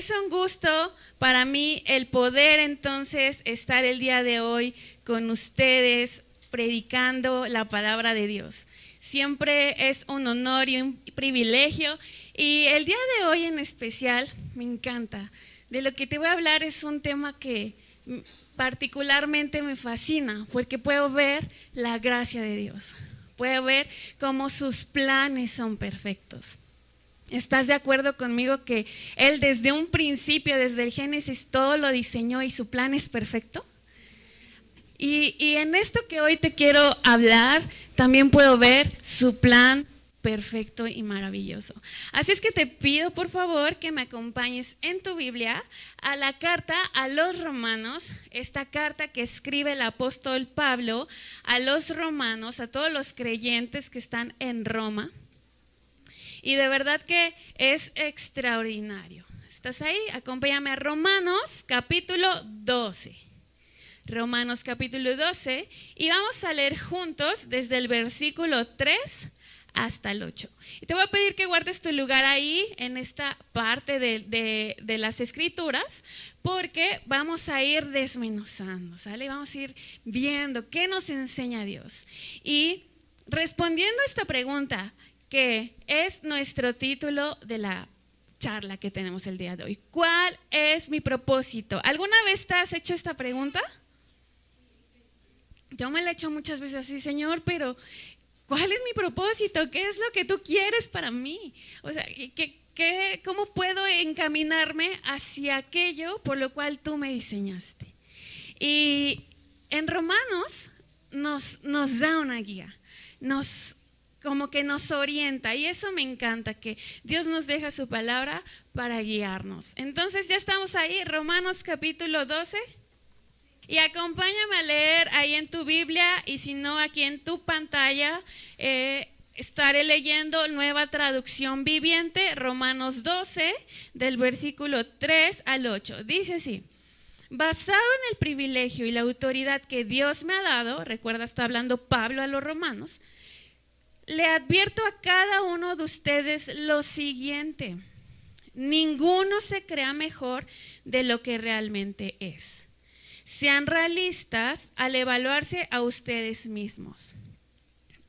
es un gusto para mí el poder entonces estar el día de hoy con ustedes predicando la palabra de Dios. Siempre es un honor y un privilegio, y el día de hoy en especial me encanta. De lo que te voy a hablar es un tema que particularmente me fascina, porque puedo ver la gracia de Dios, puedo ver cómo sus planes son perfectos. ¿Estás de acuerdo conmigo que Él desde un principio, desde el Génesis, todo lo diseñó y su plan es perfecto? Y en esto que hoy te quiero hablar, también puedo ver su plan perfecto y maravilloso. Así es que te pido por favor que me acompañes en tu Biblia a la carta a los Romanos, esta carta que escribe el apóstol Pablo a los romanos, a todos los creyentes que están en Roma. Y de verdad que es extraordinario. ¿Estás ahí? Acompáñame a Romanos capítulo 12. Romanos capítulo 12, y vamos a leer juntos desde el versículo 3 hasta el 8. Y te voy a pedir que guardes tu lugar ahí en esta parte de las escrituras, porque vamos a ir desmenuzando, ¿sale? Vamos a ir viendo qué nos enseña Dios. Y respondiendo a esta pregunta, que es nuestro título de la charla que tenemos el día de hoy. ¿Cuál es mi propósito? ¿Alguna vez te has hecho esta pregunta? Yo me la he hecho muchas veces así, Señor, pero ¿cuál es mi propósito? ¿Qué es lo que tú quieres para mí? O sea, ¿cómo puedo encaminarme hacia aquello por lo cual tú me diseñaste? Y en Romanos nos da una guía, como que nos orienta, y eso me encanta, que Dios nos deja su palabra para guiarnos. Entonces ya estamos ahí, Romanos capítulo 12. Y acompáñame a leer ahí en tu Biblia, y si no, aquí en tu pantalla estaré leyendo Nueva Traducción Viviente, Romanos 12, del versículo 3 al 8. Dice así: basado en el privilegio y la autoridad que Dios me ha dado, recuerda, está hablando Pablo a los romanos, le advierto a cada uno de ustedes lo siguiente: ninguno se crea mejor de lo que realmente es. Sean realistas al evaluarse a ustedes mismos.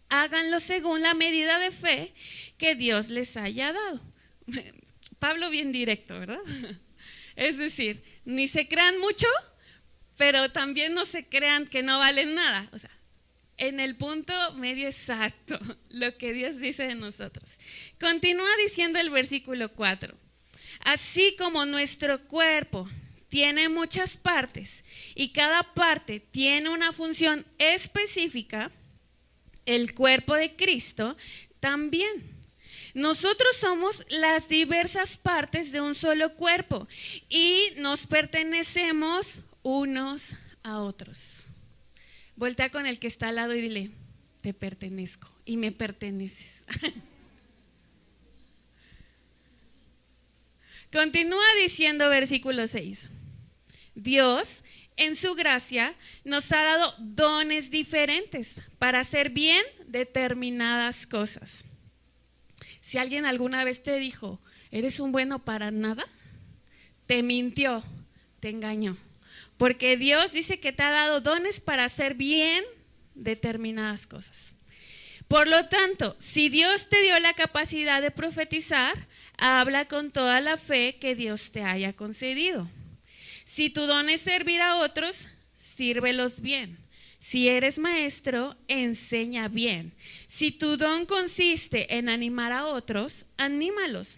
Háganlo según la medida de fe que Dios les haya dado. Pablo bien directo, ¿verdad? Es decir, ni se crean mucho, pero también no se crean que no valen nada. O sea, en el punto medio exacto, lo que Dios dice de nosotros. Continúa diciendo el versículo 4. Así como nuestro cuerpo tiene muchas partes y cada parte tiene una función específica, el cuerpo de Cristo también. Nosotros somos las diversas partes de un solo cuerpo y nos pertenecemos unos a otros. Voltea con el que está al lado y dile: te pertenezco y me perteneces. Continúa diciendo versículo 6. Dios, en su gracia, nos ha dado dones diferentes para hacer bien determinadas cosas. Si alguien alguna vez te dijo: eres un bueno para nada, te mintió, te engañó. Porque Dios dice que te ha dado dones para hacer bien determinadas cosas. Por lo tanto, si Dios te dio la capacidad de profetizar, habla con toda la fe que Dios te haya concedido. Si tu don es servir a otros, sírvelos bien. Si eres maestro, enseña bien. Si tu don consiste en animar a otros, anímalos.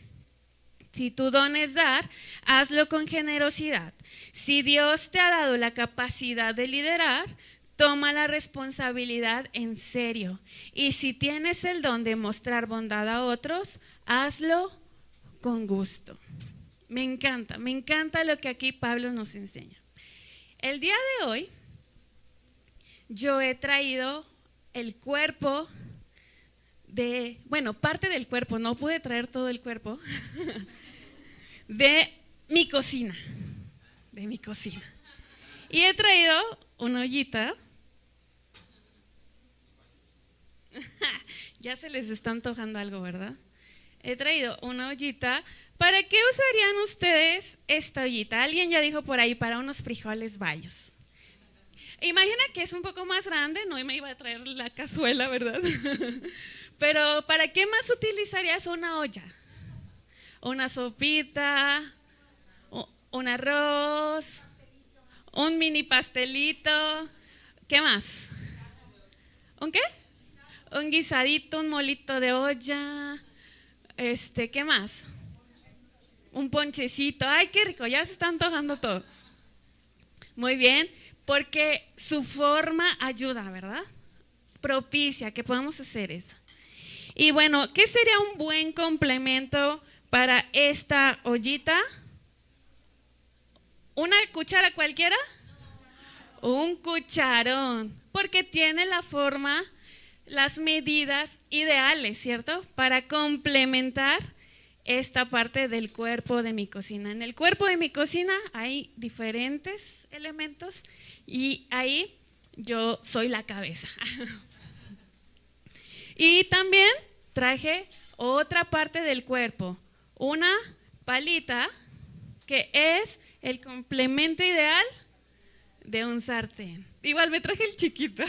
Si tu don es dar, hazlo con generosidad. Si Dios te ha dado la capacidad de liderar, toma la responsabilidad en serio. Y si tienes el don de mostrar bondad a otros, hazlo con gusto. Me encanta lo que aquí Pablo nos enseña. El día de hoy yo he traído el cuerpo parte del cuerpo, no pude traer todo el cuerpo, de mi cocina. Y he traído una ollita. Ya se les está antojando algo, ¿verdad? He traído una ollita ¿Para qué usarían ustedes esta ollita? Alguien ya dijo por ahí, para unos frijoles bayos. Imagina que es un poco más grande, no me iba a traer la cazuela, ¿verdad? Pero ¿para qué más utilizarías una olla? Una sopita, un arroz, un mini pastelito. ¿Qué más? ¿Un qué? Un guisadito, un molito de olla. ¿Qué más? Un ponchecito. Ay, qué rico, ya se está antojando todo. Muy bien, porque su forma ayuda, ¿verdad? Propicia que podamos hacer eso. Y bueno, ¿qué sería un buen complemento para esta ollita? ¿Una cuchara cualquiera? Un cucharón, porque tiene la forma, las medidas ideales, ¿cierto? Para complementar esta parte del cuerpo de mi cocina. En el cuerpo de mi cocina hay diferentes elementos y ahí yo soy la cabeza. Y también traje otra parte del cuerpo, una palita que es el complemento ideal de un sartén. Igual me traje el chiquito,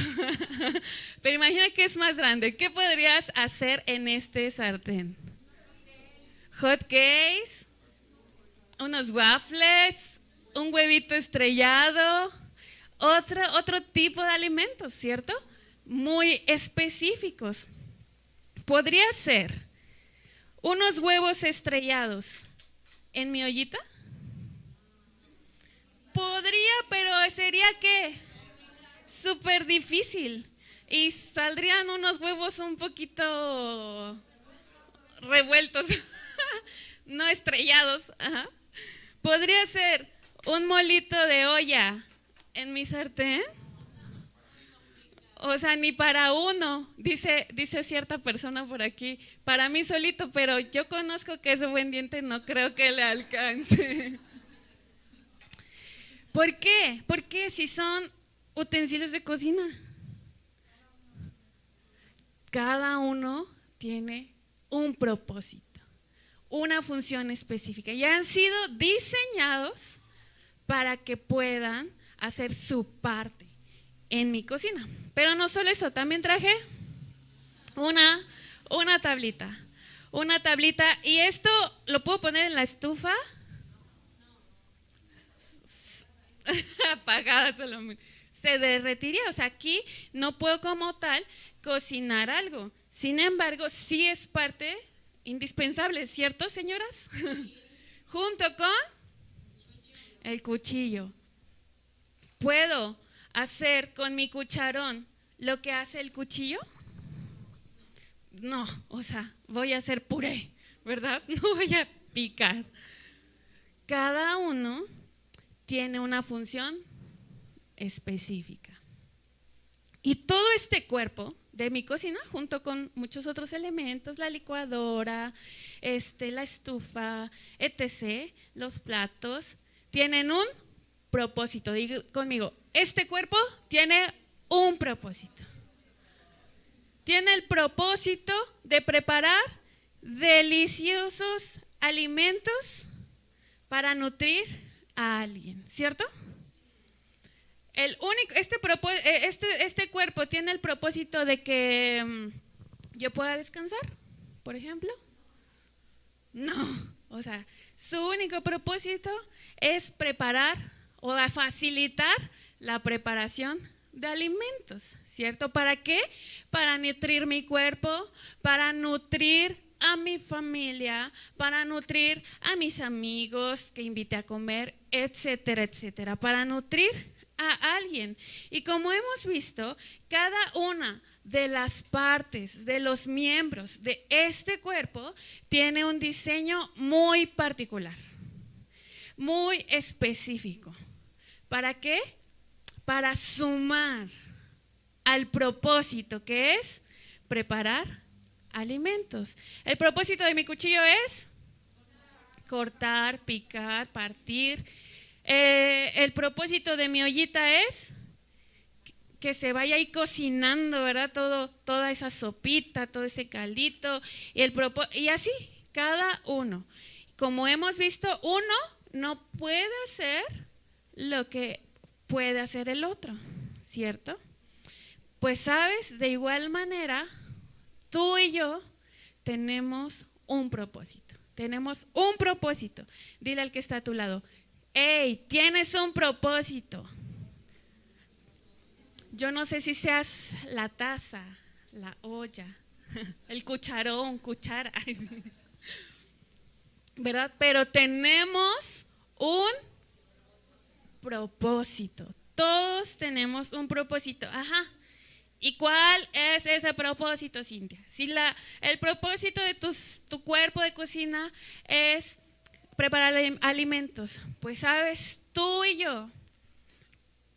pero imagina que es más grande. ¿Qué podrías hacer en este sartén? Hot cakes, unos waffles, un huevito estrellado, otro tipo de alimentos, ¿cierto? Muy específicos. Podría ser unos huevos estrellados en mi ollita. Podría, pero sería ¿qué? Súper difícil. Y saldrían unos huevos un poquito revueltos, no estrellados. Ajá. Podría ser un molito de olla en mi sartén. O sea, ni para uno, dice cierta persona por aquí, para mí solito, pero yo conozco que ese buen diente no creo que le alcance. ¿Por qué? Porque si son utensilios de cocina, cada uno tiene un propósito, una función específica y han sido diseñados para que puedan hacer su parte en mi cocina. Pero no solo eso, también traje una tablita. Y esto lo puedo poner en la estufa. Apagada solamente. Se derretiría, o sea, aquí no puedo como tal cocinar algo. Sin embargo, sí es parte indispensable, ¿cierto, señoras? Junto con el cuchillo. ¿Puedo hacer con mi cucharón lo que hace el cuchillo? No, o sea, voy a hacer puré, ¿verdad? No voy a picar. Cada uno tiene una función específica. Y todo este cuerpo de mi cocina, junto con muchos otros elementos, la licuadora, la estufa, etc., los platos, tienen un propósito. Diga conmigo, este cuerpo tiene un propósito. Tiene el propósito de preparar deliciosos alimentos para nutrir a alguien, ¿cierto? Este cuerpo tiene el propósito de que yo pueda descansar, por ejemplo. No, o sea, su único propósito es preparar o facilitar la preparación de alimentos, ¿cierto? ¿Para qué? Para nutrir mi cuerpo, para nutrir a mi familia, para nutrir a mis amigos que invité a comer, etcétera, etcétera, para nutrir a alguien. Y como hemos visto, cada una de las partes, de los miembros de este cuerpo tiene un diseño muy particular, muy específico. ¿Para qué? Para sumar al propósito que es preparar alimentos. El propósito de mi cuchillo es cortar, picar, partir. El propósito de mi ollita es que se vaya ahí cocinando, ¿verdad? Toda esa sopita, todo ese caldito y así, cada uno. como hemos visto, uno no puede hacer lo que puede hacer el otro, ¿cierto? Pues sabes, de igual manera, tú y yo tenemos un propósito. Tenemos un propósito. Dile al que está a tu lado, hey, tienes un propósito. Yo no sé si seas la taza, la olla, el cucharón, cuchara, ¿verdad? Pero tenemos un propósito. Todos tenemos un propósito. Ajá. ¿Y cuál es ese propósito, Cintia? Si el propósito de tu cuerpo de cocina es preparar alimentos, pues sabes, tú y yo,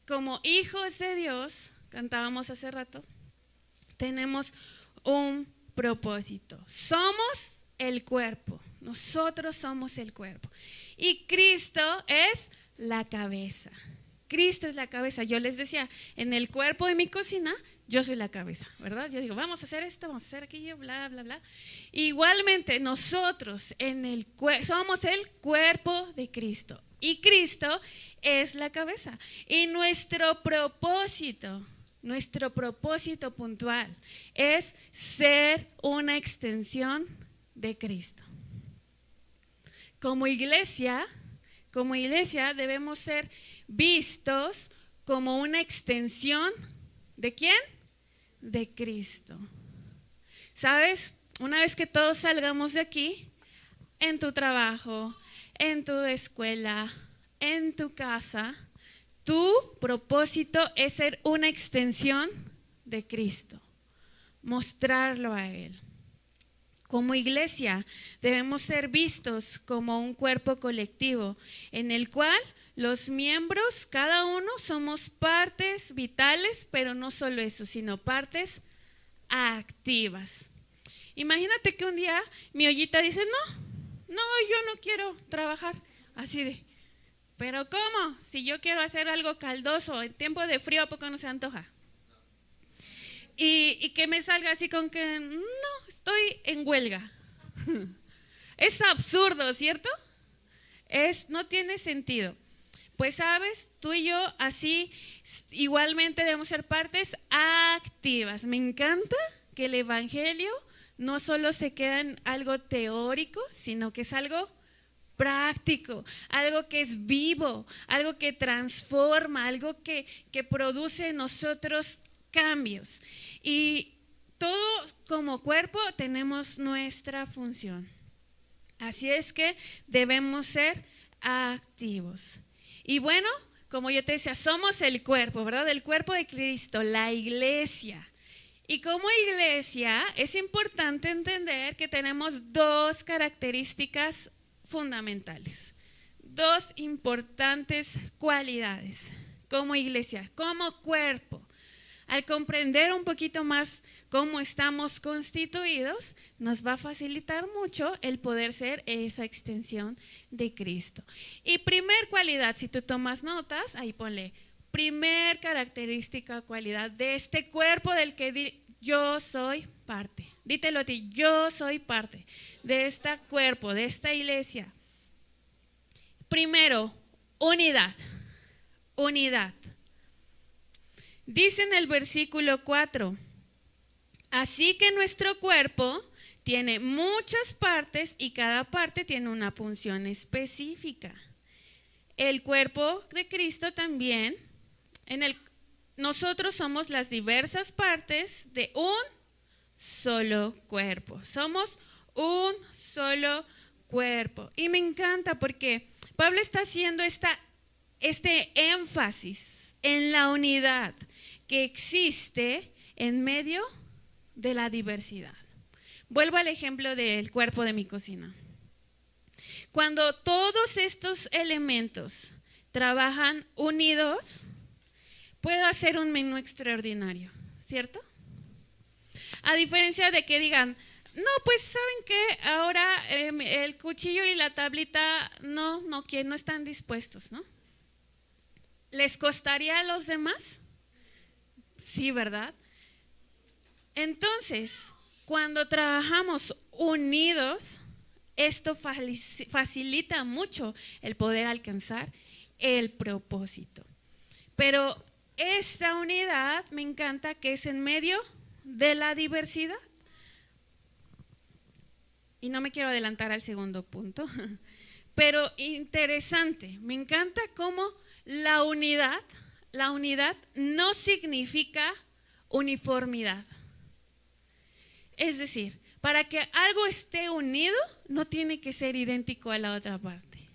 como hijos de Dios, cantábamos hace rato, tenemos un propósito. Somos el cuerpo, nosotros somos el cuerpo. Y Cristo es la cabeza. Cristo es la cabeza. Yo les decía, en el cuerpo de mi cocina, yo soy la cabeza, ¿verdad? Yo digo, vamos a hacer esto, vamos a hacer aquello, bla, bla, bla. Igualmente, nosotros somos el cuerpo de Cristo. Y Cristo es la cabeza. Y nuestro propósito puntual es ser una extensión de Cristo. Como iglesia debemos ser vistos como una extensión ¿de quién? De Cristo. ¿Sabes? Una vez que todos salgamos de aquí, en tu trabajo, en tu escuela, en tu casa, tu propósito es ser una extensión de Cristo, mostrarlo a Él. Como iglesia debemos ser vistos como un cuerpo colectivo en el cual los miembros, cada uno, somos partes vitales, pero no solo eso, sino partes activas. Imagínate que un día mi ollita dice, no, yo no quiero trabajar. Así de, ¿pero cómo? Si yo quiero hacer algo caldoso, en tiempo de frío, ¿a poco no se antoja? Y que me salga así con que, no, estoy en huelga. Es absurdo, ¿cierto? No tiene sentido. Pues sabes, tú y yo así igualmente debemos ser partes activas. Me encanta que el evangelio no solo se queda en algo teórico, sino que es algo práctico, algo que es vivo, algo que transforma, algo que produce en nosotros cambios. Y todos como cuerpo tenemos nuestra función. Así es que debemos ser activos. Y bueno, como yo te decía, somos el cuerpo, ¿verdad? El cuerpo de Cristo, la iglesia. Y como iglesia es importante entender que tenemos dos características fundamentales, dos importantes cualidades como iglesia, como cuerpo. Al comprender un poquito más cómo estamos constituidos, nos va a facilitar mucho el poder ser esa extensión de Cristo. Y primer cualidad, si tú tomas notas, ahí ponle, primer característica, cualidad de este cuerpo del que yo soy parte. Dítelo a ti, yo soy parte de este cuerpo, de esta iglesia. Primero, unidad. Dice en el versículo 4, así que nuestro cuerpo tiene muchas partes y cada parte tiene una función específica. El cuerpo de Cristo también, nosotros somos las diversas partes de un solo cuerpo. Somos un solo cuerpo. Y me encanta porque Pablo está haciendo este énfasis en la unidad que existe en medio de la diversidad. Vuelvo al ejemplo del cuerpo de mi cocina. Cuando todos estos elementos trabajan unidos, puedo hacer un menú extraordinario, ¿cierto? A diferencia de que digan, no, pues ¿saben qué? Ahora el cuchillo y la tablita no están dispuestos, ¿no? ¿Les costaría a los demás? Sí, ¿verdad? Entonces, cuando trabajamos unidos, esto facilita mucho el poder alcanzar el propósito. Pero esta unidad me encanta que es en medio de la diversidad. Y no me quiero adelantar al segundo punto, pero interesante, me encanta cómo la unidad no significa uniformidad. Es decir, para que algo esté unido, no tiene que ser idéntico a la otra parte.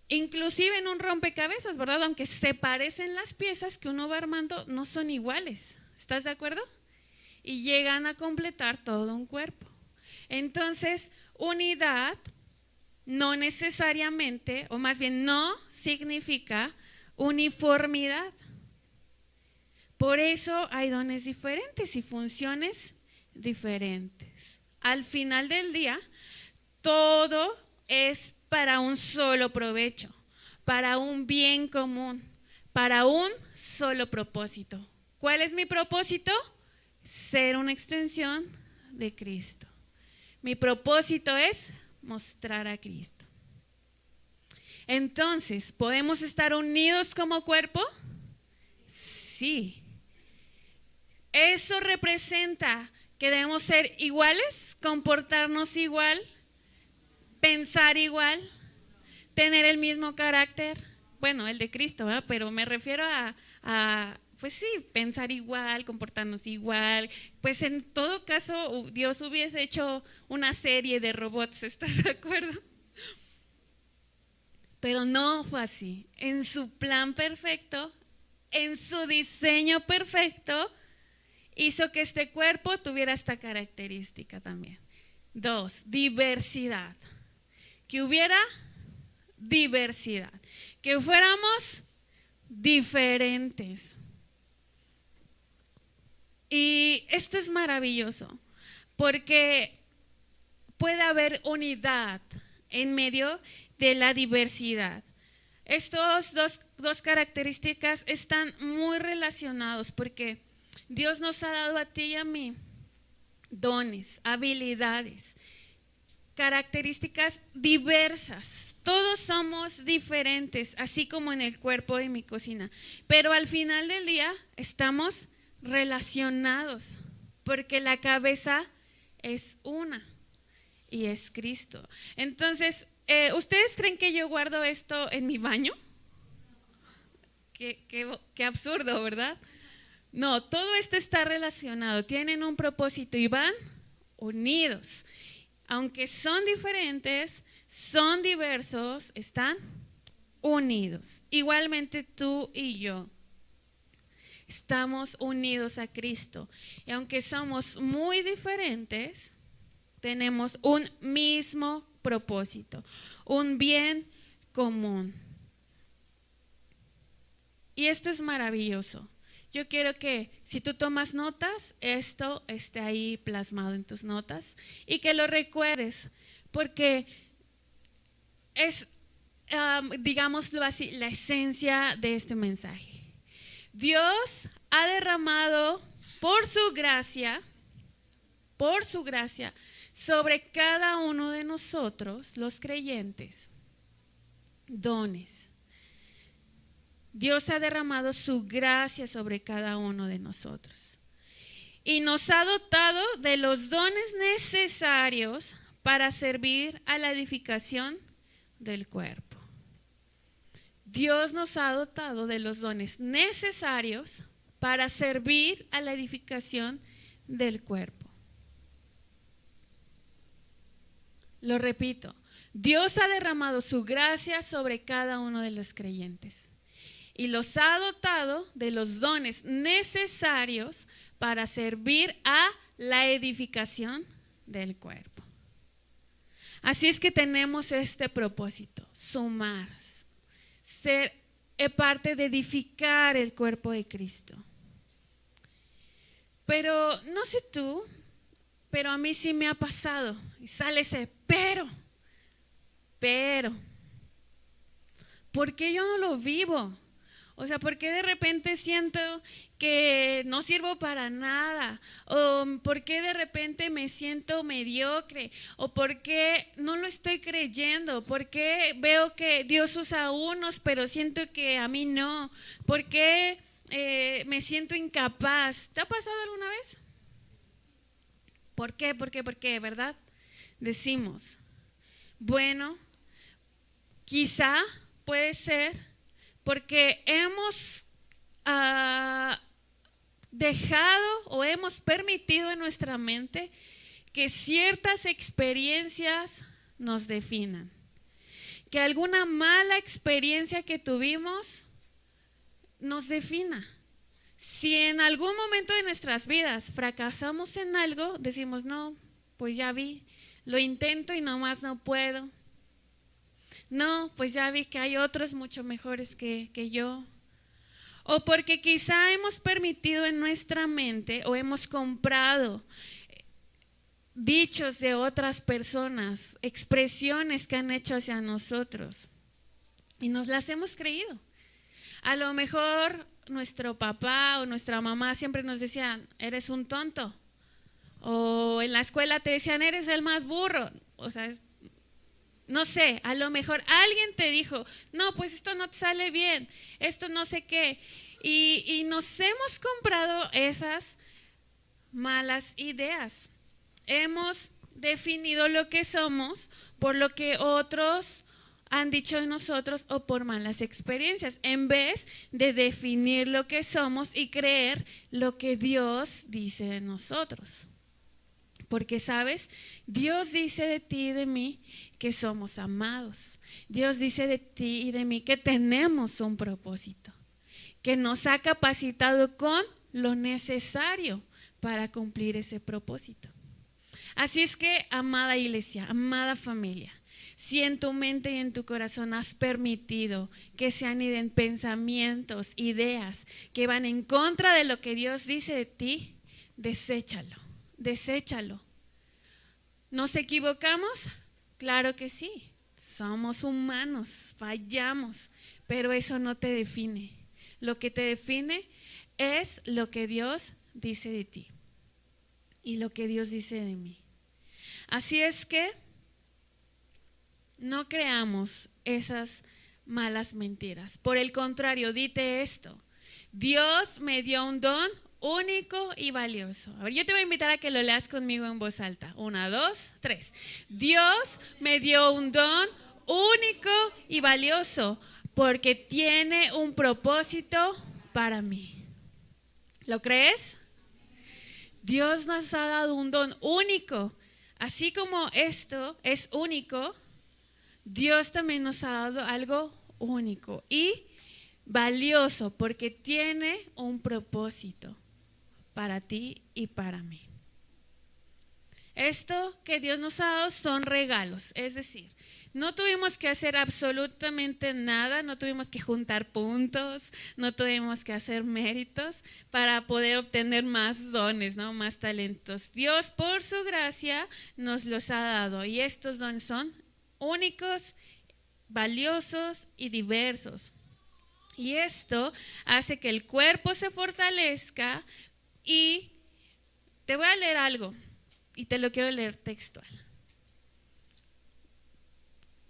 Inclusive en un rompecabezas, ¿verdad? Aunque se parecen las piezas que uno va armando, no son iguales. ¿Estás de acuerdo? Y llegan a completar todo un cuerpo. Entonces, unidad no necesariamente, o más bien no significa uniformidad. Por eso hay dones diferentes y funciones diferentes. Al final del día, todo es para un solo provecho, para un bien común, para un solo propósito. ¿Cuál es mi propósito? Ser una extensión de Cristo. Mi propósito es mostrar a Cristo. Entonces, ¿podemos estar unidos como cuerpo? Sí. Eso representa que debemos ser iguales, comportarnos igual, pensar igual, tener el mismo carácter. Bueno, el de Cristo, ¿verdad? Pero me refiero pues sí, pensar igual, comportarnos igual. Pues en todo caso, Dios hubiese hecho una serie de robots, ¿estás de acuerdo? Pero no fue así. En su plan perfecto, en su diseño perfecto, hizo que este cuerpo tuviera esta característica también. 2, diversidad. Que hubiera diversidad. Que fuéramos diferentes. Y esto es maravilloso, porque puede haber unidad en medio de la diversidad. Estos dos características están muy relacionados, porque Dios nos ha dado a ti y a mí dones, habilidades, características diversas. Todos somos diferentes, así como en el cuerpo de mi cocina. Pero al final del día estamos relacionados, porque la cabeza es una y es Cristo. Entonces, ¿ustedes creen que yo guardo esto en mi baño? Qué absurdo, ¿verdad? No, todo esto está relacionado, tienen un propósito y van unidos. Aunque son diferentes, son diversos, están unidos. Igualmente tú y yo estamos unidos a Cristo. Y aunque somos muy diferentes, tenemos un mismo propósito, un bien común. Y esto es maravilloso. Yo quiero que si tú tomas notas, esto esté ahí plasmado en tus notas y que lo recuerdes, porque es, digámoslo así, la esencia de este mensaje. Dios ha derramado por su gracia, sobre cada uno de nosotros, los creyentes, dones. Dios ha derramado su gracia sobre cada uno de nosotros y nos ha dotado de los dones necesarios para servir a la edificación del cuerpo. Dios nos ha dotado de los dones necesarios para servir a la edificación del cuerpo. Lo repito, Dios ha derramado su gracia sobre cada uno de los creyentes y los ha dotado de los dones necesarios para servir a la edificación del cuerpo. Así es que tenemos este propósito, sumar, ser parte de edificar el cuerpo de Cristo. Pero no sé tú, pero a mí sí me ha pasado y sale ese pero, ¿por qué yo no lo vivo? O sea, ¿por qué de repente siento que no sirvo para nada? ¿O por qué de repente me siento mediocre? ¿O por qué no lo estoy creyendo? ¿Por qué veo que Dios usa a unos, pero siento que a mí no? ¿Por qué me siento incapaz? ¿Te ha pasado alguna vez? ¿Por qué? ¿Por qué? ¿Por qué? ¿Verdad? Decimos, bueno, quizá puede ser porque hemos dejado o hemos permitido en nuestra mente que ciertas experiencias nos definan. Que alguna mala experiencia que tuvimos nos defina. Si en algún momento de nuestras vidas fracasamos en algo, decimos, no, pues ya vi, lo intento y nomás no puedo. No, pues ya vi que hay otros mucho mejores que yo. O porque quizá hemos permitido en nuestra mente o hemos comprado dichos de otras personas, expresiones que han hecho hacia nosotros y nos las hemos creído. A lo mejor nuestro papá o nuestra mamá siempre nos decían, eres un tonto. O en la escuela te decían, eres el más burro. O sea, no sé, a lo mejor alguien te dijo, no, pues esto no te sale bien, esto no sé qué. Y nos hemos comprado esas malas ideas. Hemos definido lo que somos por lo que otros han dicho de nosotros o por malas experiencias, en vez de definir lo que somos y creer lo que Dios dice de nosotros. Porque, ¿sabes? Dios dice de ti y de mí que somos amados. Dios dice de ti y de mí que tenemos un propósito, que nos ha capacitado con lo necesario para cumplir ese propósito. Así es que, amada iglesia, amada familia, si en tu mente y en tu corazón has permitido que se aniden pensamientos, ideas que van en contra de lo que Dios dice de ti, deséchalo, deséchalo. ¿Nos equivocamos? Claro que sí, somos humanos, fallamos, pero eso no te define. Lo que te define es lo que Dios dice de ti y lo que Dios dice de mí. Así es que no creamos esas malas mentiras. Por el contrario, dite esto: Dios me dio un don único y valioso. A ver, yo te voy a invitar a que lo leas conmigo en voz alta. 1, 2, 3. Dios me dio un don único y valioso porque tiene un propósito para mí. ¿Lo crees? Dios nos ha dado un don único. Así como esto es único, Dios también nos ha dado algo único y valioso porque tiene un propósito para ti y para mí. Esto que Dios nos ha dado son regalos, es decir, no tuvimos que hacer absolutamente nada, no tuvimos que juntar puntos, no tuvimos que hacer méritos para poder obtener más dones, ¿no? Más talentos. Dios, por su gracia, nos los ha dado y estos dones son únicos, valiosos y diversos. Y esto hace que el cuerpo se fortalezca y te voy a leer algo y te lo quiero leer textual.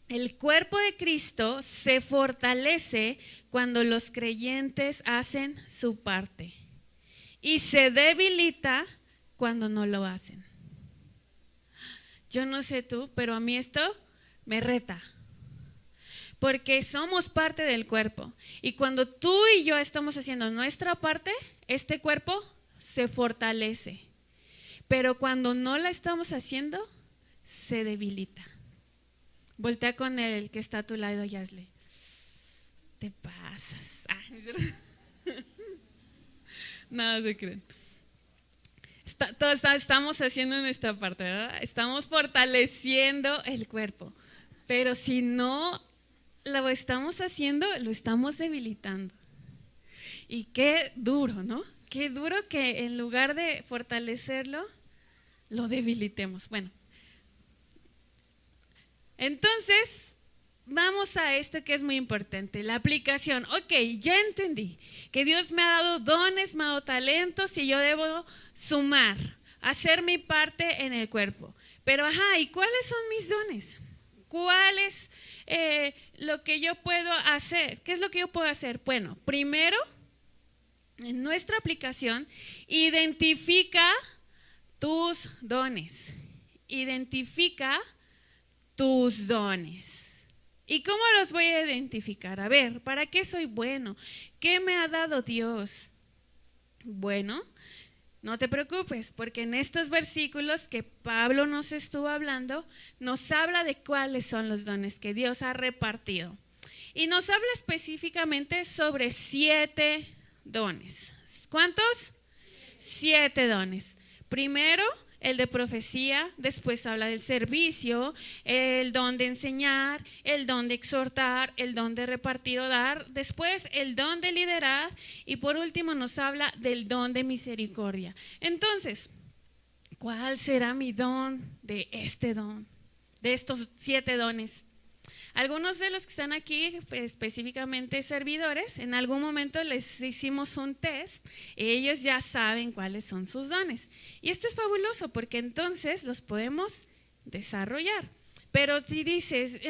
El cuerpo de Cristo se fortalece cuando los creyentes hacen su parte y se debilita cuando no lo hacen. Yo no sé tú, pero a mí esto me reta. Porque somos parte del cuerpo. Y cuando tú y yo estamos haciendo nuestra parte, este cuerpo se fortalece. Pero cuando no la estamos haciendo, se debilita. Voltea con el que está a tu lado y hazle: te pasas. Nada se creen. Estamos haciendo nuestra parte, ¿verdad? Estamos fortaleciendo el cuerpo. Pero si no lo estamos haciendo, lo estamos debilitando. Y qué duro, ¿no? Qué duro que en lugar de fortalecerlo, lo debilitemos. Bueno, entonces vamos a esto que es muy importante, la aplicación. Ok, ya entendí que Dios me ha dado dones, me ha dado talentos y yo debo sumar, hacer mi parte en el cuerpo. Pero ¿y cuáles son mis dones? ¿Cuál es lo que yo puedo hacer? ¿Qué es lo que yo puedo hacer? Bueno, primero, en nuestra aplicación, identifica tus dones. Identifica tus dones. ¿Y cómo los voy a identificar? A ver, ¿para qué soy bueno? ¿Qué me ha dado Dios? Bueno, no te preocupes, porque en estos versículos que Pablo nos estuvo hablando, nos habla de cuáles son los dones que Dios ha repartido. Y nos habla específicamente sobre 7 dones. ¿Cuántos? 7 dones. Primero, el de profecía, después habla del servicio, el don de enseñar, el don de exhortar, el don de repartir o dar, después el don de liderar y por último nos habla del don de misericordia. Entonces, ¿cuál será mi don de este don, de estos 7 dones? Algunos de los que están aquí, específicamente servidores, en algún momento les hicimos un test y ellos ya saben cuáles son sus dones. Y esto es fabuloso porque entonces los podemos desarrollar. Pero si dices,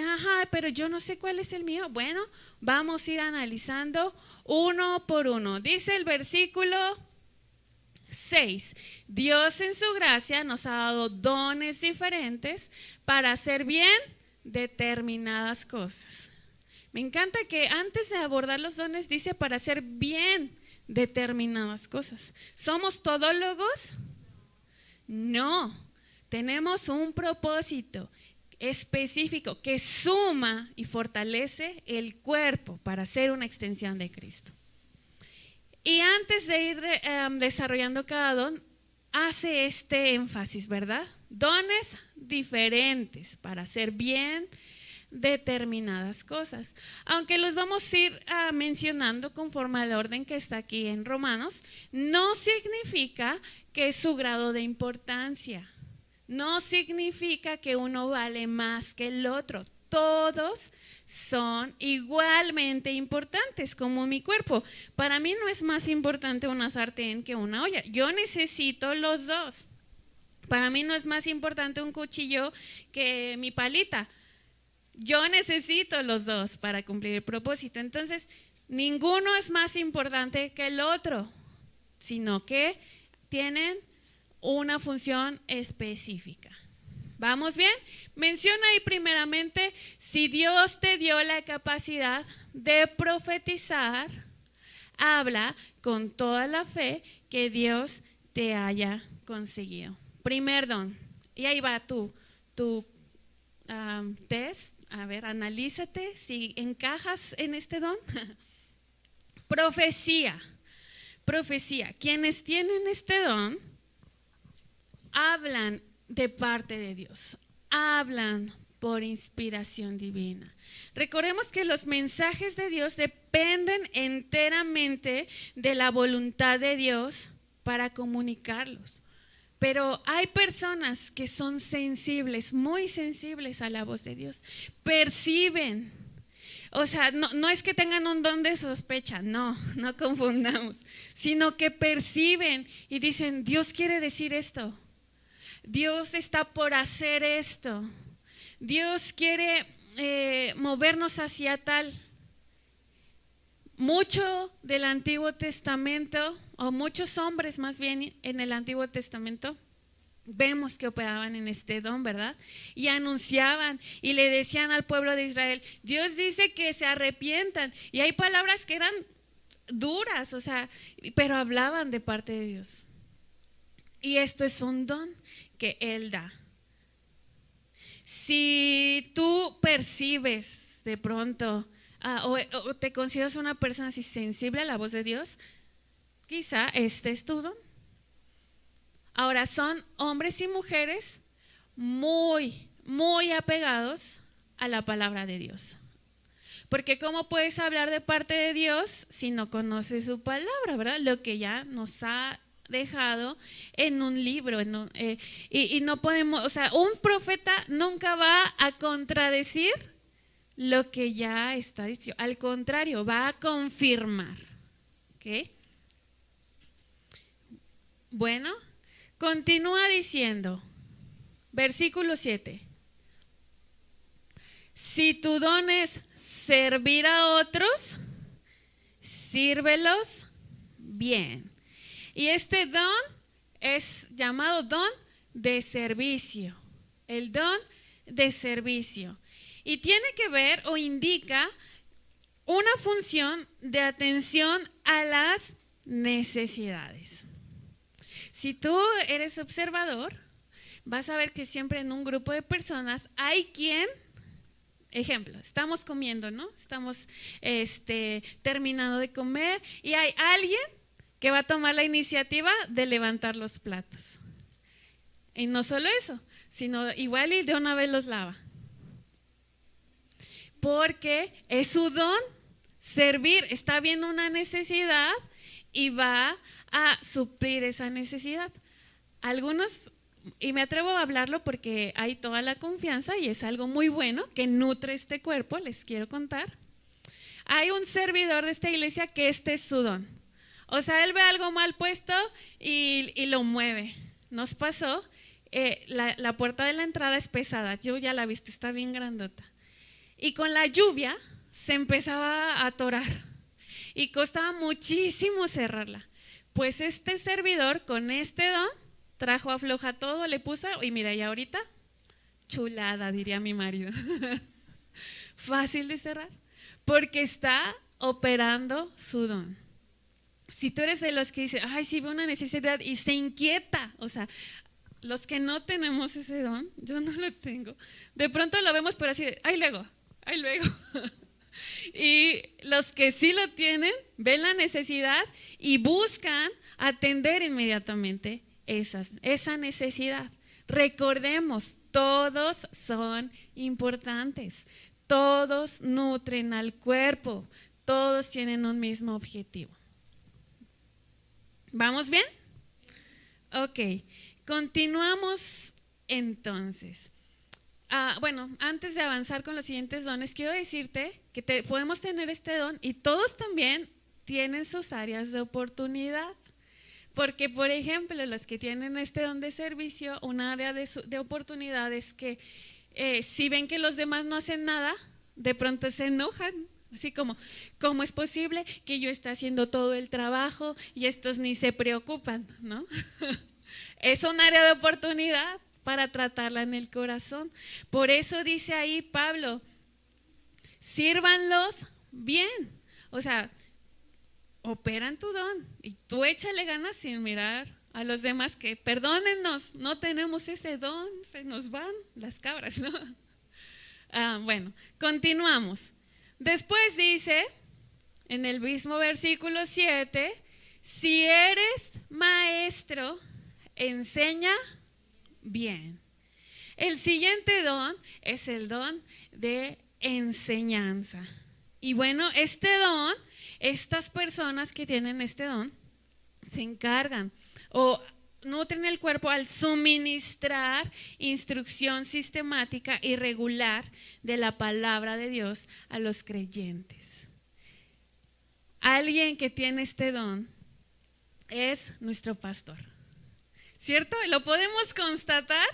pero yo no sé cuál es el mío, bueno, vamos a ir analizando uno por uno. Dice el versículo 6, Dios en su gracia nos ha dado dones diferentes para hacer bien determinadas cosas. Me encanta que antes de abordar los dones dice para hacer bien determinadas cosas. ¿Somos todólogos? No, tenemos un propósito específico que suma y fortalece el cuerpo para ser una extensión de Cristo. Y antes de ir desarrollando cada don, hace este énfasis, ¿verdad? Dones diferentes para hacer bien determinadas cosas. Aunque los vamos a ir mencionando conforme al orden que está aquí en Romanos, no significa que es su grado de importancia. No significa que uno vale más que el otro. Todos son igualmente importantes, como mi cuerpo. Para mí no es más importante una sartén que una olla. Yo necesito los dos. Para mí no es más importante un cuchillo que mi palita. Yo necesito los dos para cumplir el propósito. Entonces, ninguno es más importante que el otro, sino que tienen una función específica. ¿Vamos bien? Menciona ahí primeramente, si Dios te dio la capacidad de profetizar, habla con toda la fe que Dios te haya conseguido. Primer don. Y ahí va tu test. A ver, analízate si encajas en este don. Profecía. Profecía. Quienes tienen este don hablan de parte de Dios, hablan por inspiración divina. Recordemos que los mensajes de Dios dependen enteramente de la voluntad de Dios para comunicarlos. Pero hay personas que son sensibles, muy sensibles a la voz de Dios, perciben. O sea, no es que tengan un don de sospecha, no confundamos, sino que perciben y dicen, Dios quiere decir esto. Dios está por hacer esto. Dios quiere movernos hacia tal. Mucho del Antiguo Testamento, o muchos hombres más bien en el Antiguo Testamento, vemos que operaban en este don, ¿verdad? Y anunciaban y le decían al pueblo de Israel, Dios dice que se arrepientan. Y hay palabras que eran duras, o sea, pero hablaban de parte de Dios. Y esto es un don que Él da. Si tú percibes de pronto o te consideras una persona así sensible a la voz de Dios, quizá este es tu don. Ahora, son hombres y mujeres muy, muy apegados a la palabra de Dios. Porque ¿cómo puedes hablar de parte de Dios si no conoces su palabra, verdad? Lo que ya nos ha dejado en un libro, y no podemos, o sea, un profeta nunca va a contradecir lo que ya está dicho. Al contrario, va a confirmar. ¿Ok? Bueno, continúa diciendo, versículo 7. Si tu don es servir a otros, sírvelos bien. Y este don es llamado don de servicio. El don de servicio. Y tiene que ver o indica una función de atención a las necesidades. Si tú eres observador, vas a ver que siempre en un grupo de personas hay quien, ejemplo, estamos comiendo, ¿no? Estamos terminando de comer y hay alguien que va a tomar la iniciativa de levantar los platos. Y no solo eso, sino igual y de una vez los lava. Porque es su don servir, está viendo una necesidad y va a suplir esa necesidad. Algunos, y me atrevo a hablarlo porque hay toda la confianza y es algo muy bueno que nutre este cuerpo, les quiero contar. Hay un servidor de esta iglesia que este es su don. O sea, él ve algo mal puesto y lo mueve. Nos pasó, la puerta de la entrada es pesada, yo ya la viste, está bien grandota. Y con la lluvia se empezaba a atorar y costaba muchísimo cerrarla. Pues este servidor con este don trajo afloja todo, le puso y mira, y ahorita chulada, diría mi marido. Fácil de cerrar porque está operando su don. Si tú eres de los que dicen, ay, sí veo una necesidad y se inquieta, o sea, los que no tenemos ese don, yo no lo tengo, de pronto lo vemos pero así, ay luego. Y los que sí lo tienen, ven la necesidad y buscan atender inmediatamente esa necesidad. Recordemos, todos son importantes, todos nutren al cuerpo, todos tienen un mismo objetivo. ¿Vamos bien? Ok, continuamos entonces. Bueno, antes de avanzar con los siguientes dones, quiero decirte que podemos tener este don y todos también tienen sus áreas de oportunidad. Porque, por ejemplo, los que tienen este don de servicio, un área de oportunidad es que si ven que los demás no hacen nada, de pronto se enojan. Así como, ¿cómo es posible que yo esté haciendo todo el trabajo y estos ni se preocupan, ¿no? Es un área de oportunidad para tratarla en el corazón. Por eso dice ahí Pablo, sírvanlos bien. O sea, operan tu don y tú échale ganas sin mirar a los demás que perdónennos, no tenemos ese don, se nos van las cabras, ¿no? Bueno, continuamos. Después dice, en el mismo versículo 7, si eres maestro, enseña bien. El siguiente don es el don de enseñanza. Y bueno, este don, estas personas que tienen este don, se encargan o nutren el cuerpo al suministrar instrucción sistemática y regular de la palabra de Dios a los creyentes. Alguien que tiene este don es nuestro pastor, ¿cierto? ¿Lo podemos constatar?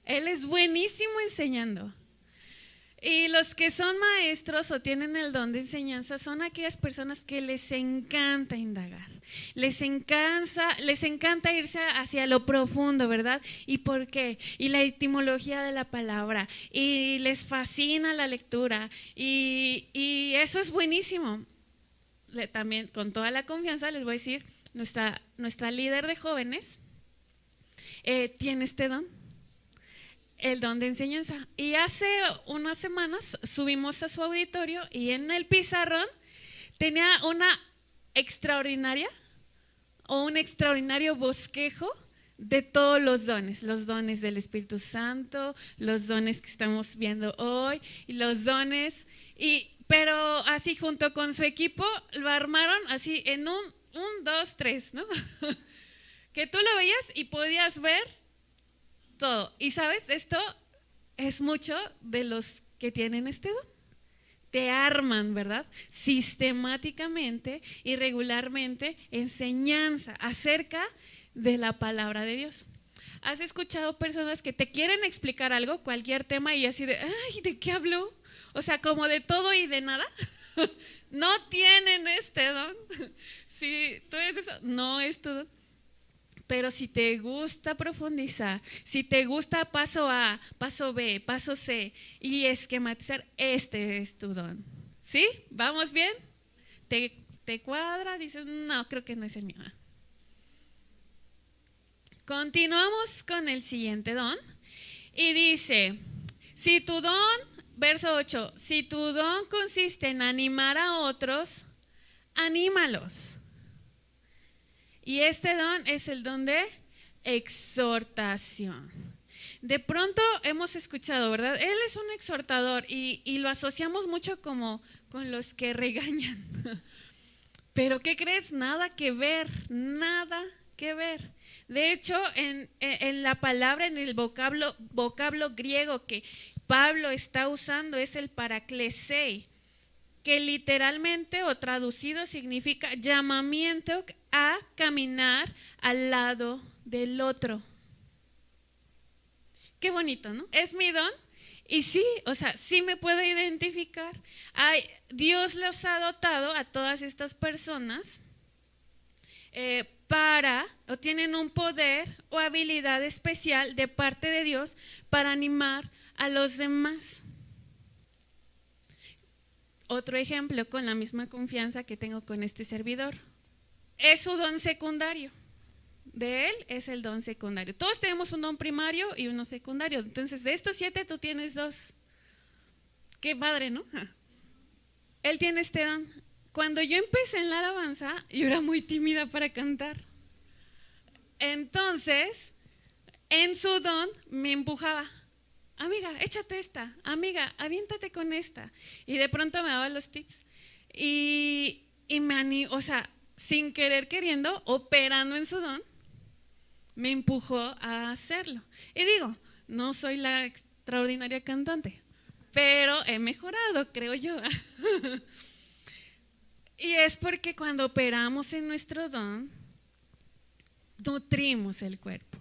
Él es buenísimo enseñando. Y los que son maestros o tienen el don de enseñanza son aquellas personas que les encanta indagar, les encanta irse hacia lo profundo, ¿verdad? ¿Y por qué? Y la etimología de la palabra, y les fascina la lectura, y eso es buenísimo. También con toda la confianza les voy a decir, nuestra líder de jóvenes tiene este don. El don de enseñanza. Y hace unas semanas subimos a su auditorio y en el pizarrón tenía una extraordinaria o un extraordinario bosquejo de todos los dones del Espíritu Santo, los dones que estamos viendo hoy y los dones, pero así junto con su equipo lo armaron así en un 2, 3, ¿no? Que tú lo veías y podías ver todo. Y sabes, esto es mucho de los que tienen este don. Te arman, ¿verdad? Sistemáticamente y regularmente enseñanza acerca de la palabra de Dios. ¿Has escuchado personas que te quieren explicar algo, cualquier tema, y así de, ay, ¿de qué habló? O sea, como de todo y de nada. No tienen este don. Si tú eres eso, no es tu don. Pero si te gusta profundizar, si te gusta paso A, paso B, paso C y esquematizar, este es tu don. ¿Sí? ¿Vamos bien? ¿Te cuadra? Dices, no, creo que no es el mío. Continuamos con el siguiente don. Y dice, si tu don, verso 8, si tu don consiste en animar a otros, anímalos. Y este don es el don de exhortación. De pronto hemos escuchado, ¿verdad? Él es un exhortador y lo asociamos mucho como con los que regañan. Pero ¿qué crees? Nada que ver, nada que ver. De hecho, en la palabra, en el vocablo griego que Pablo está usando es el paraklesei, que literalmente o traducido significa llamamiento a caminar al lado del otro. Qué bonito, ¿no? Es mi don y sí, o sea, sí me puedo identificar. Dios los ha dotado a todas estas personas o tienen un poder o habilidad especial de parte de Dios para animar a los demás. Otro ejemplo con la misma confianza que tengo con este servidor. Es su don secundario. De él es el don secundario. Todos tenemos un don primario y uno secundario. Entonces, de estos 7 tú tienes 2. Qué padre, ¿no? Él tiene este don. Cuando yo empecé en la alabanza, yo era muy tímida para cantar. Entonces, en su don me empujaba. Amiga, échate esta. Amiga, aviéntate con esta. Y de pronto me daba los tips. Y me animó, o sea, sin querer queriendo, operando en su don, me empujó a hacerlo. Y digo, no soy la extraordinaria cantante, pero he mejorado, creo yo. Y es porque cuando operamos en nuestro don, nutrimos el cuerpo.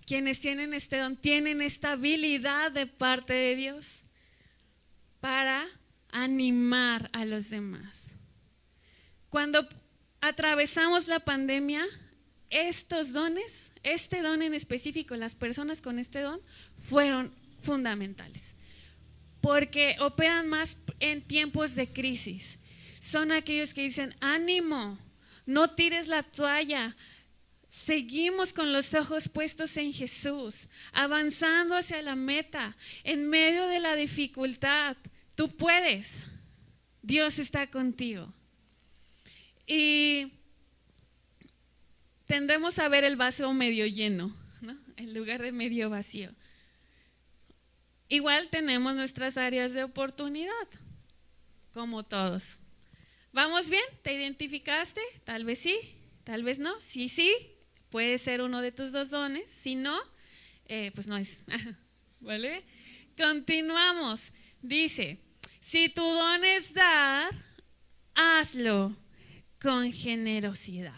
Quienes tienen este don tienen esta habilidad de parte de Dios para animar a los demás. Cuando atravesamos la pandemia, estos dones, este don en específico, las personas con este don fueron fundamentales, porque operan más en tiempos de crisis. Son aquellos que dicen, ánimo, no tires la toalla. Seguimos con los ojos puestos en Jesús, avanzando hacia la meta, en medio de la dificultad. Tú puedes, Dios está contigo. Y tendemos a ver el vaso medio lleno, ¿no? En lugar de medio vacío. Igual tenemos nuestras áreas de oportunidad, como todos. ¿Vamos bien? ¿Te identificaste? Tal vez sí, tal vez no. Sí, puede ser uno de tus 2 dones. Si no, pues no es. ¿Vale? Continuamos. Dice, si tu don es dar, hazlo con generosidad.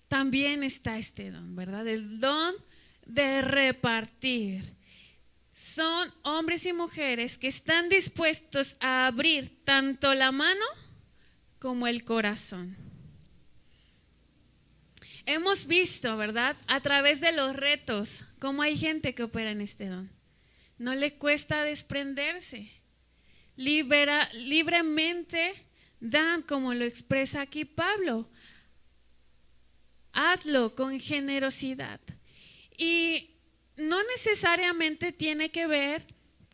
También está este don, ¿verdad? El don de repartir. Son hombres y mujeres que están dispuestos a abrir tanto la mano como el corazón. Hemos visto, ¿verdad? A través de los retos, cómo hay gente que opera en este don. No le cuesta desprenderse. Libremente dan, como lo expresa aquí Pablo. Hazlo con generosidad. Y no necesariamente tiene que ver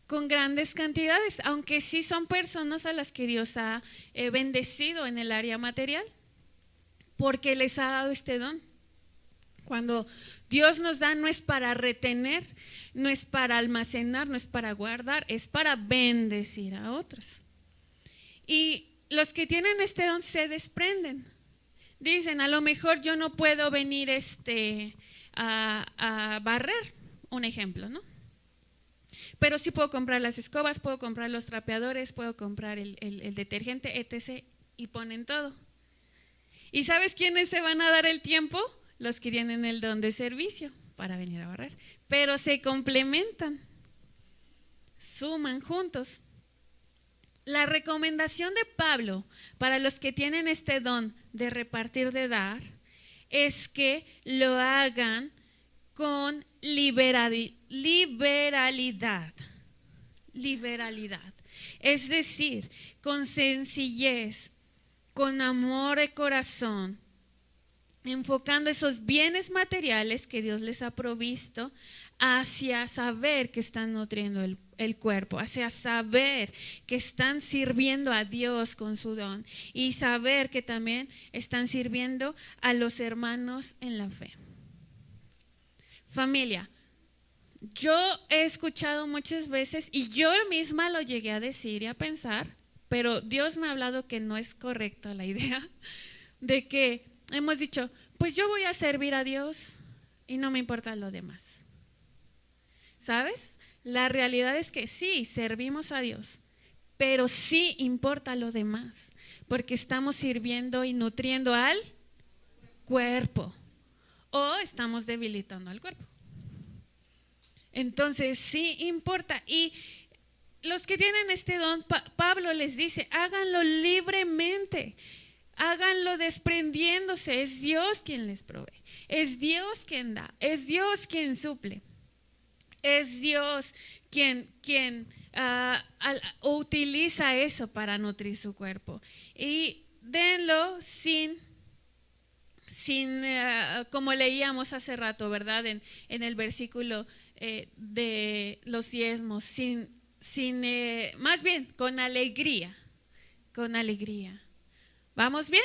con grandes cantidades, aunque sí son personas a las que Dios ha bendecido en el área material, porque les ha dado este don. Cuando Dios nos da, no es para retener, no es para almacenar, no es para guardar, es para bendecir a otros. Y los que tienen este don se desprenden. Dicen, a lo mejor yo no puedo venir a barrer, un ejemplo, ¿no? Pero sí puedo comprar las escobas, puedo comprar los trapeadores, puedo comprar el detergente, etc. Y ponen todo. ¿Y sabes quiénes se van a dar el tiempo? Los que tienen el don de servicio para venir a barrer. Pero se complementan, suman juntos. La recomendación de Pablo para los que tienen este don de repartir, de dar, es que lo hagan con liberalidad. Es decir, con sencillez, con amor de corazón, enfocando esos bienes materiales que Dios les ha provisto hacia saber que están nutriendo el cuerpo, hacia saber que están sirviendo a Dios con su don y saber que también están sirviendo a los hermanos en la fe. Familia, yo he escuchado muchas veces y yo misma lo llegué a decir y a pensar, pero Dios me ha hablado que no es correcta la idea de que hemos dicho, pues yo voy a servir a Dios y no me importa lo demás. ¿Sabes? La realidad es que sí, servimos a Dios, pero sí importa lo demás, porque estamos sirviendo y nutriendo al cuerpo o estamos debilitando al cuerpo. Entonces sí importa. Y los que tienen este don, Pablo les dice, háganlo libremente, háganlo desprendiéndose. Es Dios quien les provee, es Dios quien da, es Dios quien suple, es Dios quien utiliza eso para nutrir su cuerpo. Y denlo sin como leíamos hace rato, ¿verdad? En el versículo de los diezmos, más bien con alegría. ¿Vamos bien?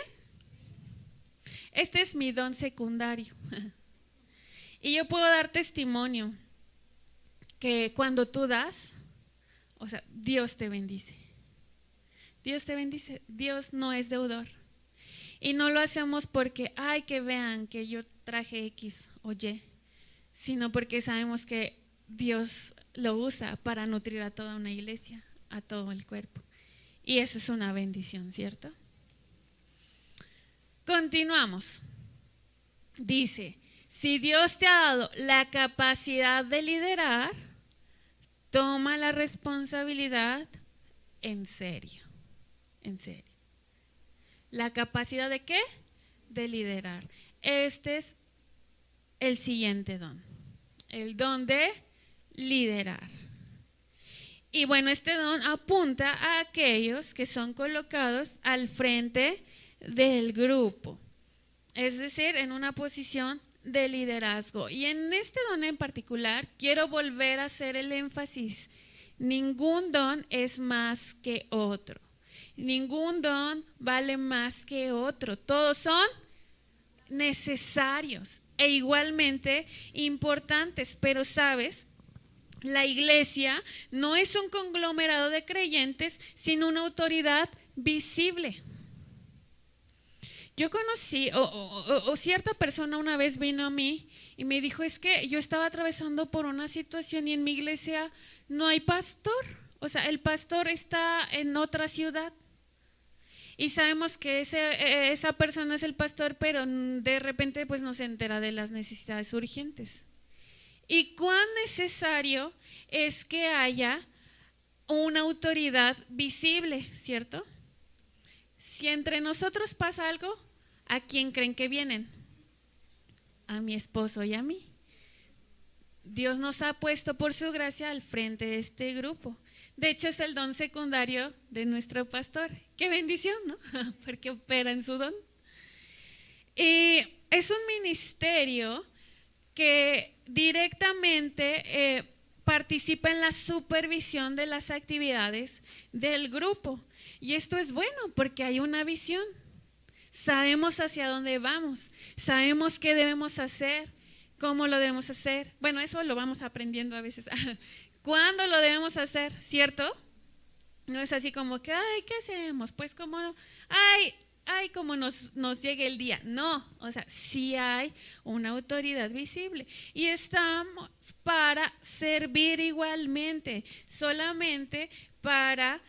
Este es mi don secundario. Y yo puedo dar testimonio que cuando tú das, o sea, Dios te bendice. Dios te bendice. Dios no es deudor. Y no lo hacemos porque, que vean que yo traje X o Y, sino porque sabemos que Dios lo usa para nutrir a toda una iglesia, a todo el cuerpo. Y eso es una bendición, ¿cierto? Continuamos. Dice, si Dios te ha dado la capacidad de liderar, toma la responsabilidad en serio. ¿La capacidad de qué? De liderar. Este es el siguiente don, el don de liderar. Y bueno, este don apunta a aquellos que son colocados al frente del grupo, es decir, en una posición de liderazgo. Y en este don en particular quiero volver a hacer el énfasis: ningún don es más que otro, ningún don vale más que otro, todos son necesarios e igualmente importantes. Pero sabes, la iglesia no es un conglomerado de creyentes sin una autoridad visible. Yo conocí, o cierta persona una vez vino a mí y me dijo, es que yo estaba atravesando por una situación y en mi iglesia no hay pastor. O sea, el pastor está en otra ciudad. Y sabemos que esa persona es el pastor, pero de repente pues no se entera de las necesidades urgentes. ¿Y cuán necesario es que haya una autoridad visible, cierto? Si entre nosotros pasa algo, ¿a quién creen que vienen? A mi esposo y a mí. Dios nos ha puesto por su gracia al frente de este grupo. De hecho, es el don secundario de nuestro pastor. Qué bendición, ¿no? Porque opera en su don. Y es un ministerio que directamente participa en la supervisión de las actividades del grupo. Y esto es bueno porque hay una visión. Sabemos hacia dónde vamos, sabemos qué debemos hacer, cómo lo debemos hacer. Bueno, eso lo vamos aprendiendo a veces. ¿Cuándo lo debemos hacer? ¿Cierto? No es así como que, ¿qué hacemos? Pues como, ay, como nos llegue el día. No, o sea, sí hay una autoridad visible y estamos para servir igualmente, solamente para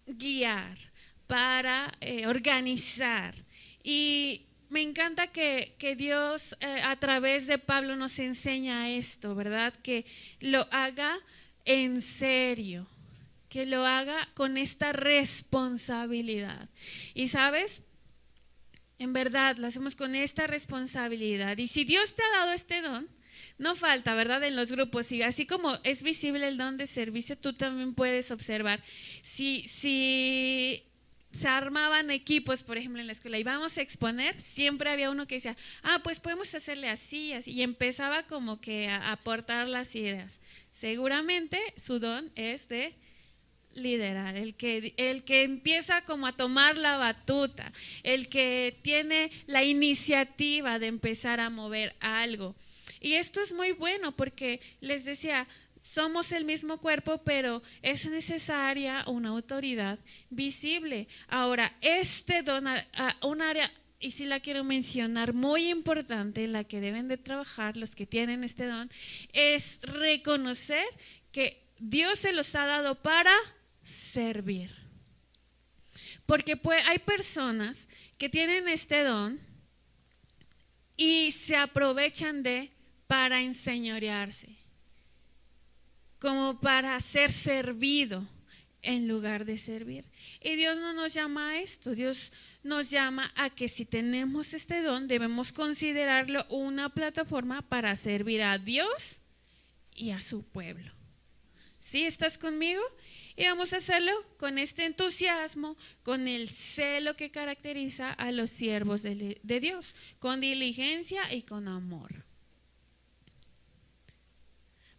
guiar, para organizar. Y me encanta que Dios a través de Pablo nos enseña esto, ¿verdad? Que lo haga en serio, que lo haga con esta responsabilidad. Y sabes, en verdad lo hacemos con esta responsabilidad. Y si Dios te ha dado este don, no falta, ¿verdad? En los grupos, y así como es visible el don de servicio, tú también puedes observar. Si se armaban equipos, por ejemplo, en la escuela, y vamos a exponer, siempre había uno que decía, pues podemos hacerle así, así, y empezaba como que a aportar las ideas. Seguramente su don es de liderar, el que empieza como a tomar la batuta, el que tiene la iniciativa de empezar a mover algo. Y esto es muy bueno porque les decía, somos el mismo cuerpo, pero es necesaria una autoridad visible. Ahora, este don, un área, y sí la quiero mencionar, muy importante, en la que deben de trabajar los que tienen este don, es reconocer que Dios se los ha dado para servir. Porque hay personas que tienen este don y se aprovechan para enseñorearse, como para ser servido en lugar de servir. Y Dios no nos llama a esto. Dios nos llama a que si tenemos este don, debemos considerarlo una plataforma para servir a Dios y a su pueblo. ¿Sí? ¿Estás conmigo? Y vamos a hacerlo con este entusiasmo, con el celo que caracteriza a los siervos de Dios, con diligencia y con amor.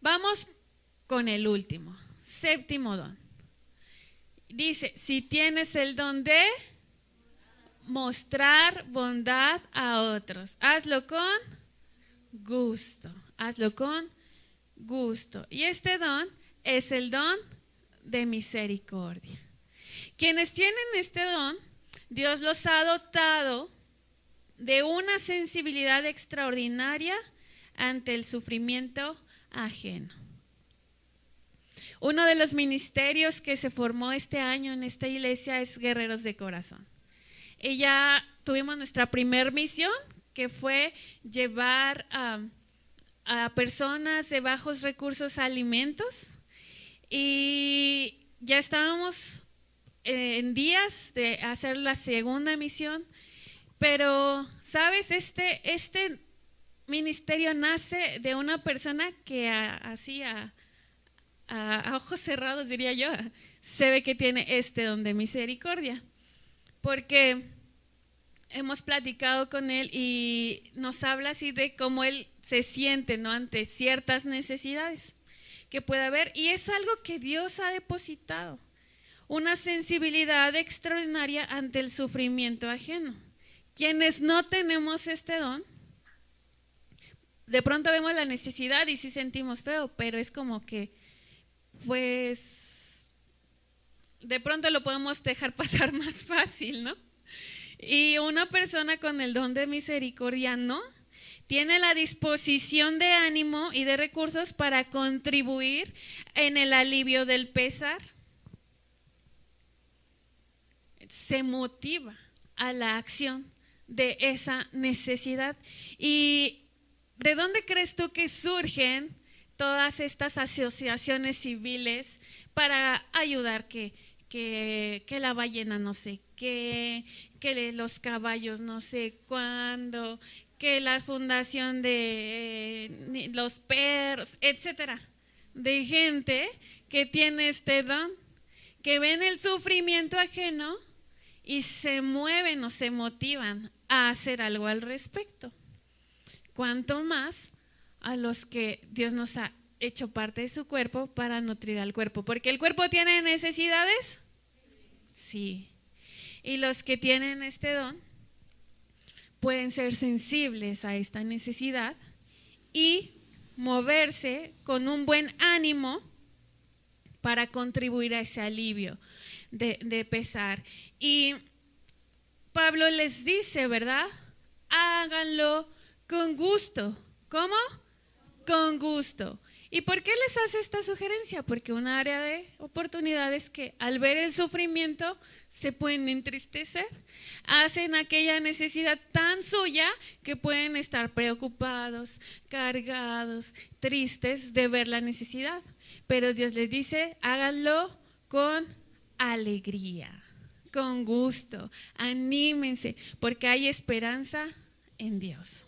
Vamos con el último, séptimo don. Dice, si tienes el don de mostrar bondad a otros, hazlo con gusto, hazlo con gusto. Y este don es el don de misericordia. Quienes tienen este don, Dios los ha dotado de una sensibilidad extraordinaria ante el sufrimiento ajeno. Uno de los ministerios que se formó este año en esta iglesia es Guerreros de Corazón. Y ya tuvimos nuestra primer misión, que fue llevar a personas de bajos recursos alimentos. Y ya estábamos en días de hacer la segunda misión. Pero, ¿sabes? Este ministerio nace de una persona que así a ojos cerrados, diría yo, se ve que tiene este don de misericordia, porque hemos platicado con él y nos habla así de cómo él se siente, ¿no?, ante ciertas necesidades que puede haber, y es algo que Dios ha depositado, una sensibilidad extraordinaria ante el sufrimiento ajeno. Quienes no tenemos este don, de pronto vemos la necesidad y sí sentimos feo, pero es como que pues de pronto lo podemos dejar pasar más fácil, ¿no? Y una persona con el don de misericordia, ¿no?, tiene la disposición de ánimo y de recursos para contribuir en el alivio del pesar. Se motiva a la acción de esa necesidad. ¿Y de dónde crees tú que surgen todas estas asociaciones civiles para ayudar que la ballena no sé qué, que los caballos no sé cuándo, que la fundación de los perros, etcétera? De gente que tiene este don, que ven el sufrimiento ajeno y se mueven o se motivan a hacer algo al respecto. Cuanto más a los que Dios nos ha hecho parte de su cuerpo para nutrir al cuerpo. ¿Porque el cuerpo tiene necesidades? Sí. Y los que tienen este don pueden ser sensibles a esta necesidad y moverse con un buen ánimo para contribuir a ese alivio de pesar. Y Pablo les dice, ¿verdad? Háganlo con gusto. ¿Cómo? Con gusto. ¿Y por qué les hace esta sugerencia? Porque un área de oportunidad es que al ver el sufrimiento se pueden entristecer, hacen aquella necesidad tan suya que pueden estar preocupados, cargados, tristes de ver la necesidad. Pero Dios les dice, háganlo con alegría, con gusto, anímense, porque hay esperanza en Dios.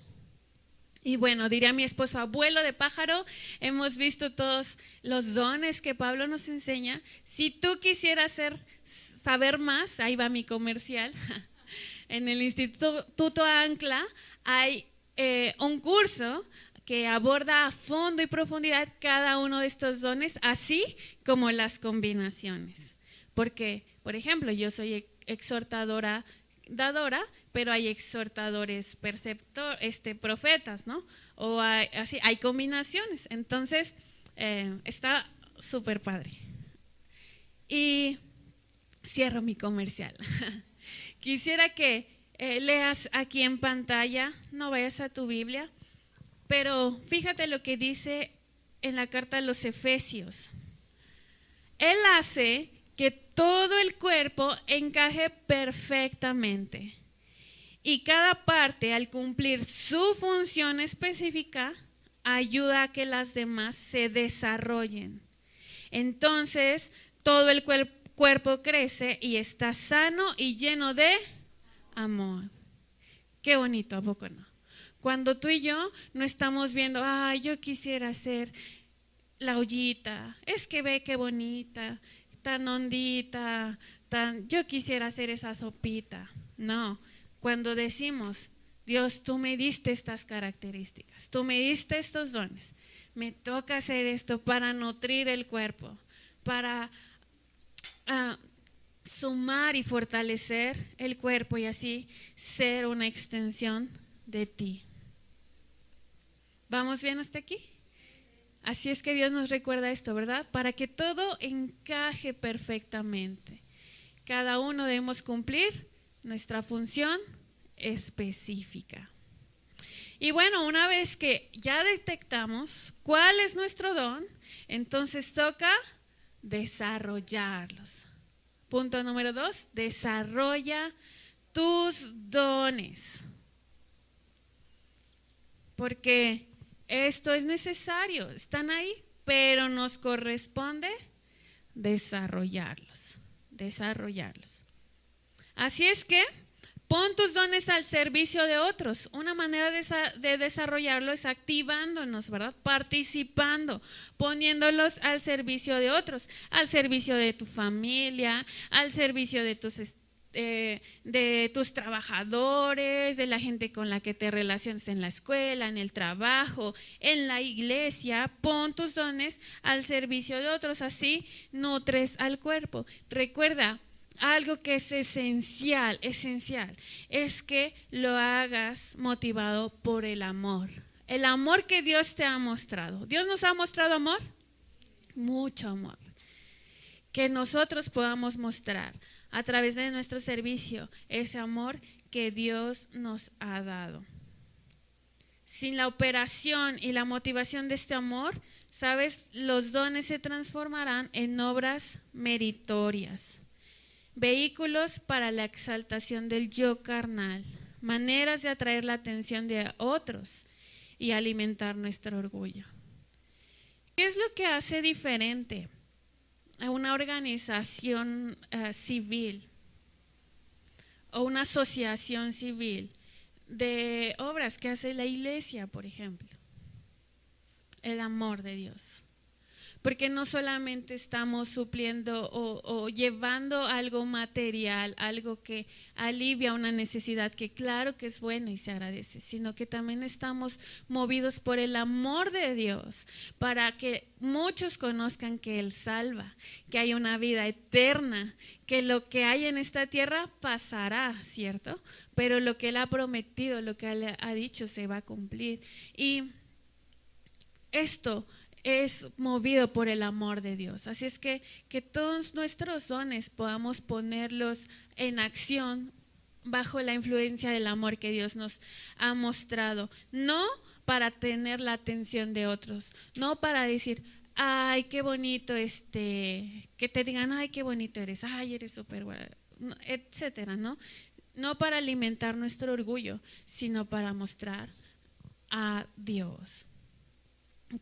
Y bueno, diría mi esposo, abuelo de pájaro, hemos visto todos los dones que Pablo nos enseña. Si tú quisieras saber más, ahí va mi comercial, en el Instituto Ancla hay un curso que aborda a fondo y profundidad cada uno de estos dones, así como las combinaciones. Porque, por ejemplo, yo soy exhortadora, dadora, pero hay exhortadores profetas, ¿no? O hay combinaciones. Entonces, está súper padre. Y cierro mi comercial. Quisiera que leas aquí en pantalla, no vayas a tu Biblia, pero fíjate lo que dice en la carta a los Efesios. Él hace que todo el cuerpo encaje perfectamente y cada parte, al cumplir su función específica, ayuda a que las demás se desarrollen. Entonces, todo el cuerpo crece y está sano y lleno de amor. Qué bonito, ¿a poco no? Cuando tú y yo no estamos viendo, yo quisiera ser la ollita, es que ve qué bonita, tan hondita, yo quisiera hacer esa sopita. No, cuando decimos, Dios, tú me diste estas características, tú me diste estos dones, me toca hacer esto para nutrir el cuerpo, para sumar y fortalecer el cuerpo y así ser una extensión de ti. ¿Vamos bien hasta aquí? Así es que Dios nos recuerda esto, ¿verdad? Para que todo encaje perfectamente. Cada uno debemos cumplir nuestra función específica. Y bueno, una vez que ya detectamos cuál es nuestro don, entonces toca desarrollarlos. Punto número 2, desarrolla tus dones. Porque esto es necesario, están ahí, pero nos corresponde desarrollarlos. Así es que pon tus dones al servicio de otros. Una manera de desarrollarlo es activándonos, ¿verdad? Participando, poniéndolos al servicio de otros, al servicio de tu familia, al servicio de tus trabajadores, de la gente con la que te relacionas en la escuela, en el trabajo, en la iglesia. Pon tus dones al servicio de otros, así nutres al cuerpo. Recuerda, algo que es esencial, es que lo hagas motivado por el amor que Dios te ha mostrado. ¿Dios nos ha mostrado amor? Mucho amor. Que nosotros podamos mostrar a través de nuestro servicio ese amor que Dios nos ha dado. Sin la operación y la motivación de este amor, ¿sabes? Los dones se transformarán en obras meritorias, vehículos para la exaltación del yo carnal, maneras de atraer la atención de otros y alimentar nuestro orgullo. ¿Qué es lo que hace diferente a una organización civil o una asociación civil de obras que hace la iglesia, por ejemplo? El amor de Dios. Porque no solamente estamos supliendo o llevando algo material, algo que alivia una necesidad, que claro que es bueno y se agradece, sino que también estamos movidos por el amor de Dios, para que muchos conozcan que Él salva, que hay una vida eterna, que lo que hay en esta tierra pasará, ¿cierto? Pero lo que Él ha prometido, lo que Él ha dicho se va a cumplir. Y esto es movido por el amor de Dios. Así es que todos nuestros dones podamos ponerlos en acción bajo la influencia del amor que Dios nos ha mostrado, no para tener la atención de otros, no para decir, ay, qué bonito, que te digan, ay, qué bonito eres, ay, eres súper buena, etcétera, ¿no? No para alimentar nuestro orgullo, sino para mostrar a Dios.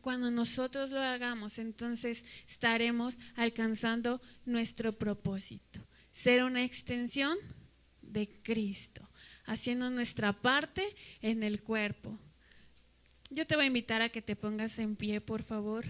Cuando nosotros lo hagamos, entonces estaremos alcanzando nuestro propósito, ser una extensión de Cristo, haciendo nuestra parte en el cuerpo. Yo te voy a invitar a que te pongas en pie, por favor.